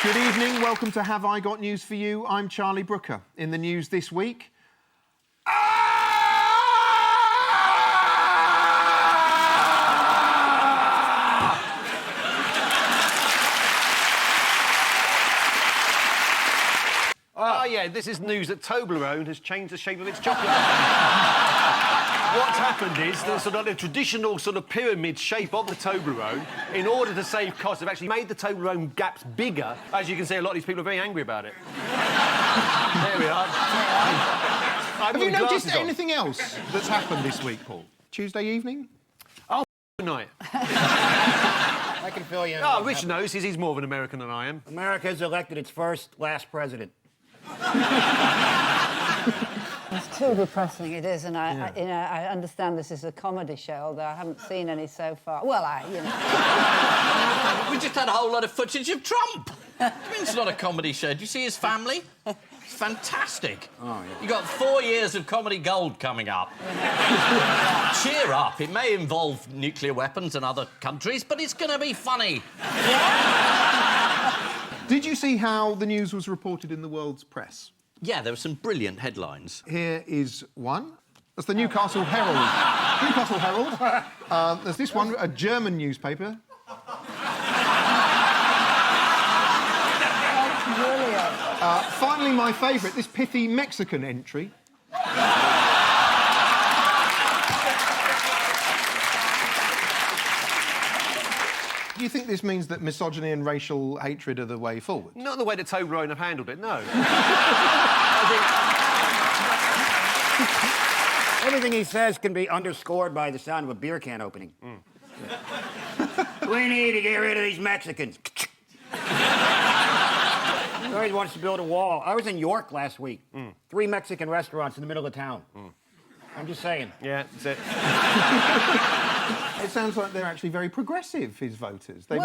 Good evening, welcome to Have I Got News For You? I'm Charlie Brooker. In the news this week... Oh, yeah, this is news that Toblerone has changed the shape of its chocolate. What's happened is the sort of the traditional sort of pyramid shape of the Toblerone, in order to save costs, have actually made the Toblerone gaps bigger. As you can see, a lot of these people are very angry about it. There we are. Have you noticed anything else that's happened this week, Paul? Tuesday evening? Oh, night. I can fill you in. Oh, Rich knows he's more of an American than I am. America's elected its last president. It's too depressing, it is, and I understand this is a comedy show, although I haven't seen any so far. Well, We just had a whole lot of footage of Trump. I mean, it's not a comedy show. Do you see his family? It's fantastic. Oh, yeah. You got 4 years of comedy gold coming up. Cheer up. It may involve nuclear weapons and other countries, but it's going to be funny. Did you see how the news was reported in the world's press? Yeah, there were some brilliant headlines. Here is one. That's the Newcastle Herald. Newcastle Herald. There's this one, a German newspaper. Finally, my favourite, this pithy Mexican entry. Do you think this means that misogyny and racial hatred are the way forward? Not the way that Toblerone have handled it, no. Everything he says can be underscored by the sound of a beer can opening. We need to get rid of these Mexicans. He always wants to build a wall. I was in York last week. 3 Mexican restaurants in the middle of town. I'm just saying. Yeah, that's it. It sounds like they're actually very progressive, his voters. They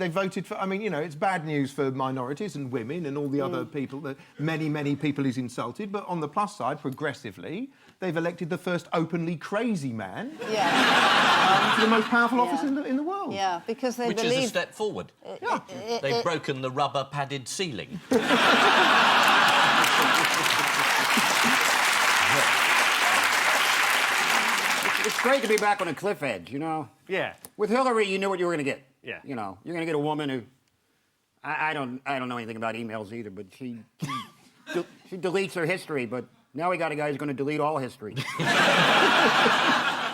voted for... I mean, you know, it's bad news for minorities and women and all the other people, that many people he's insulted, but on the plus side, progressively, they've elected the first openly crazy man to the most powerful office in the world. Yeah, because they Which believe... is a step forward. They've broken the rubber-padded ceiling. It's great to be back on a cliff edge, you know? Yeah. With Hillary, you knew what you were going to get. Yeah. You know, you're going to get a woman who... I don't know anything about emails either, but she deletes her history, but now we got a guy who's going to delete all history.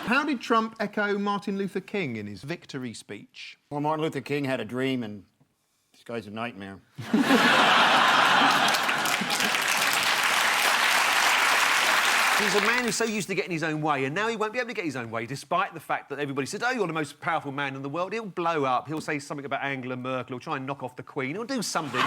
How did Trump echo Martin Luther King in his victory speech? Well, Martin Luther King had a dream, and this guy's a nightmare. He's a man who's so used to getting his own way, and now he won't be able to get his own way, despite the fact that everybody says, oh, you're the most powerful man in the world. He'll blow up. He'll say something about Angela Merkel. He'll try and knock off the Queen. He'll do something. He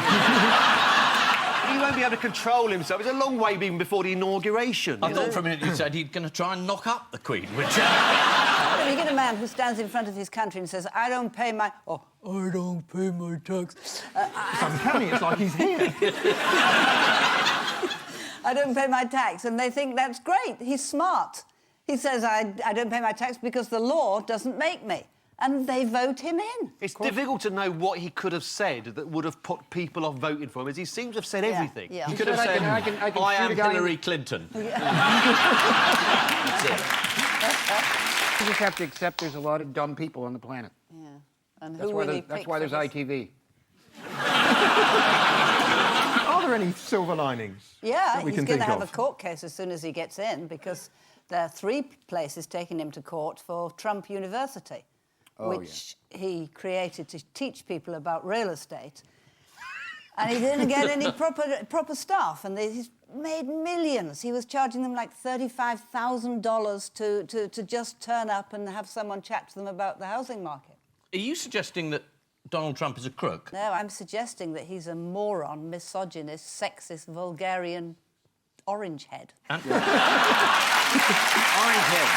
won't be able to control himself. It's a long way even before the inauguration. I thought for a minute you said he's going to try and knock up the Queen, which... You get a man who stands in front of his country and says, I don't pay my... Oh, I don't pay my tax. It's uncanny. It's like he's here. I don't pay my tax, and they think that's great. He's smart. He says, I don't pay my tax because the law doesn't make me. And they vote him in. It's difficult to know what he could have said that would have put people off voting for him, as he seems to have said everything. Yeah. He could have said, I am Hillary Clinton. You just have to accept there's a lot of dumb people on the planet. Yeah. And That's why there's ITV. Are there any silver linings? Yeah, that we he's can going to think have of? a court case as soon as he gets in, because there are 3 places taking him to court for Trump University, which he created to teach people about real estate. And he didn't get any proper staff, and he's made millions. He was charging them like $35,000 to just turn up and have someone chat to them about the housing market. Are you suggesting that Donald Trump is a crook? No, I'm suggesting that he's a moron, misogynist, sexist, vulgarian orange head. And... Orange head.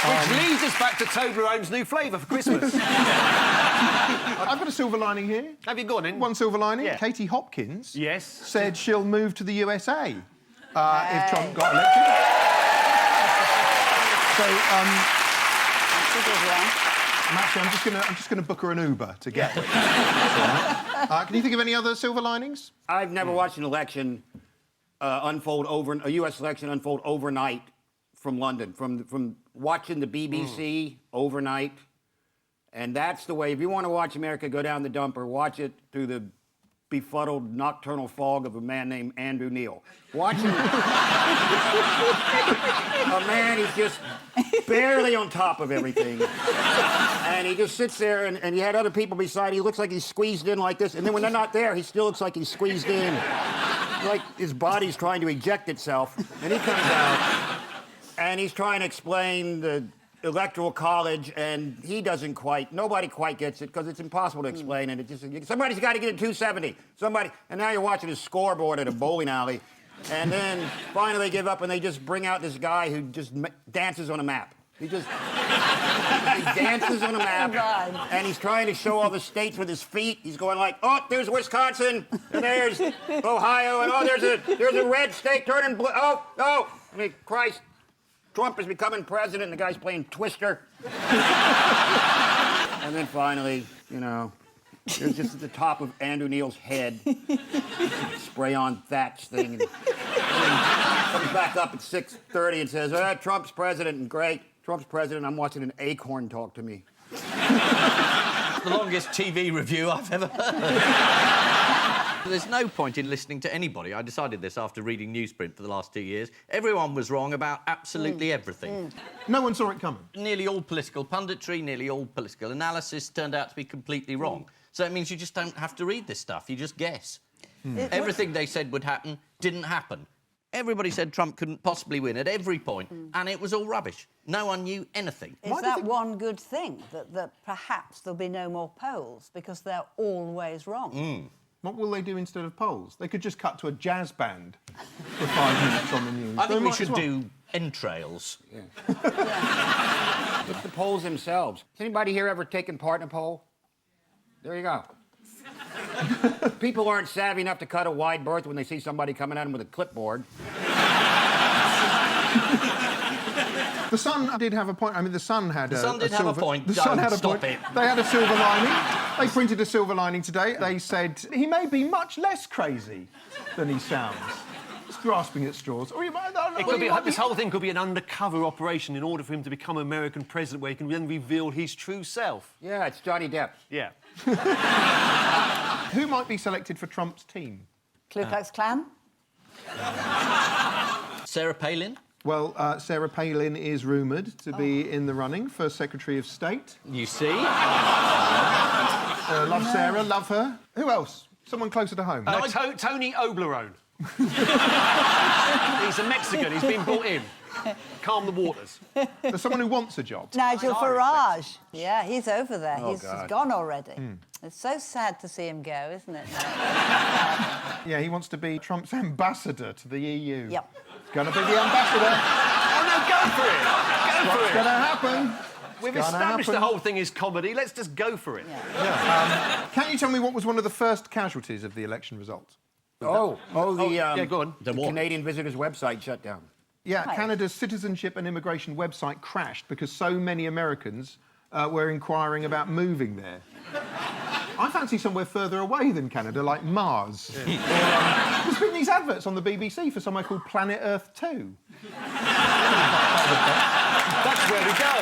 Which leads us back to Toblerone's new flavour for Christmas. I've got a silver lining here. Have you gone in? One silver lining. Yeah. Katie Hopkins said Yes. she'll move to the USA if Trump got elected. So, I'm just gonna book her an Uber to get there. Can you think of any other silver linings? I've never watched an election a U.S. election unfold overnight from London, from watching the BBC overnight. And that's the way, if you want to watch America go down the dumper, watch it through the befuddled nocturnal fog of a man named Andrew Neil. Watching a man who's just barely on top of everything. And he just sits there, and he had other people beside. He looks like he's squeezed in like this. And then when they're not there, he still looks like he's squeezed in. Like his body's trying to eject itself. And he comes out, and he's trying to explain the Electoral College, and nobody quite gets it, because it's impossible to explain it. Somebody's got to get it 270. And now you're watching his scoreboard at a bowling alley, and then finally they give up, and they just bring out this guy who just dances on a map. He dances on a map, and he's trying to show all the states with his feet. He's going like, oh, there's Wisconsin, and there's Ohio, and there's a red state turning blue. Oh, I mean, Christ. Trump is becoming president, and the guy's playing Twister. And then finally, there's just at the top of Andrew Neil's head, spray-on thatch thing, and then comes back up at 6:30 and says, Trump's president, and great, Trump's president, I'm watching an acorn talk to me. The longest TV review I've ever heard. There's no point in listening to anybody. I decided this after reading newsprint for the last 2 years. Everyone was wrong about absolutely everything. No one saw it coming. Nearly all political punditry, nearly all political analysis turned out to be completely wrong. So it means you just don't have to read this stuff. You just guess. Everything they said would happen didn't happen. Everybody said Trump couldn't possibly win at every point, and it was all rubbish. No one knew anything. Is that one good thing, that perhaps there'll be no more polls, because they're always wrong? What will they do instead of polls? They could just cut to a jazz band for 5 minutes on the news. I think we should do entrails. Yeah. Look at the polls themselves. Has anybody here ever taken part in a poll? There you go. People aren't savvy enough to cut a wide berth when they see somebody coming at them with a clipboard. The Sun did have a point. I mean, the Sun had a point. The Sun had a point. It. They had a silver lining. They printed a silver lining today. They said he may be much less crazy than he sounds. It's grasping at straws. Or This whole thing could be an undercover operation in order for him to become American president, where he can then reveal his true self. Yeah, it's Johnny Depp. Yeah. Who might be selected for Trump's team? Ku Klux Klan? Sarah Palin? Well, Sarah Palin is rumoured to be in the running for Secretary of State. You see? Love Sarah, love her. Who else? Someone closer to home. Tony Oblerone. He's a Mexican. He's been brought in. Calm the waters. There's someone who wants a job. Nigel Farage. Yeah, he's over there. Oh, he's God. gone already. It's so sad to see him go, isn't it? Yeah, he wants to be Trump's ambassador to the EU. Yep. He's going to be the ambassador. Oh, no, go for it. What's going to happen? We've established the whole thing is comedy. Let's just go for it. Can you tell me what was one of the first casualties of the election result? Yeah, go on. The Canadian Visitors website shut down. Yeah, Right. Canada's citizenship and immigration website crashed because so many Americans were inquiring about moving there. I fancy somewhere further away than Canada, like Mars. Yeah. There's been these adverts on the BBC for somewhere called Planet Earth 2. That's where we go.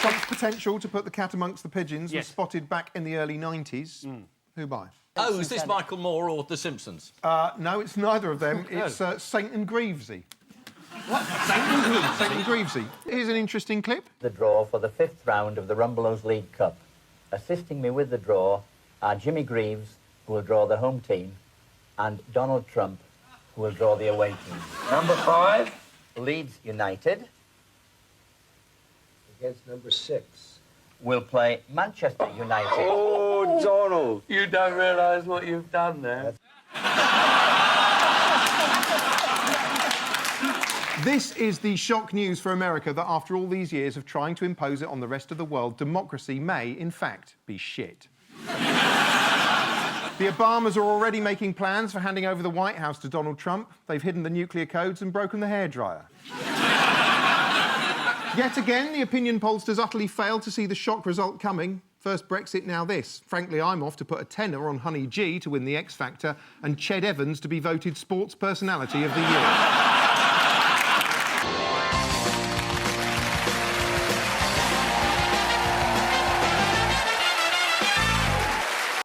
Trump's potential to put the cat amongst the pigeons was Yes. spotted back in the early 90s. Who by? Oh, is this Michael Moore or The Simpsons? No, it's neither of them. It's Saint and Greavesy. What? Saint and Greavesy. Here's an interesting clip. The draw for the 5th round of the Rumbelows League Cup. Assisting me with the draw are Jimmy Greaves, who will draw the home team, and Donald Trump, who will draw the away team. Number 5, Leeds United. Against number 6. Will play Manchester United. Oh, Donald, you don't realise what you've done there. This is the shock news for America that after all these years of trying to impose it on the rest of the world, democracy may, in fact, be shit. The Obamas are already making plans for handing over the White House to Donald Trump. They've hidden the nuclear codes and broken the hairdryer. Yet again, the opinion pollsters utterly failed to see the shock result coming. First Brexit, now this. Frankly, I'm off to put a tenner on Honey G to win the X Factor and Ched Evans to be voted Sports Personality of the Year.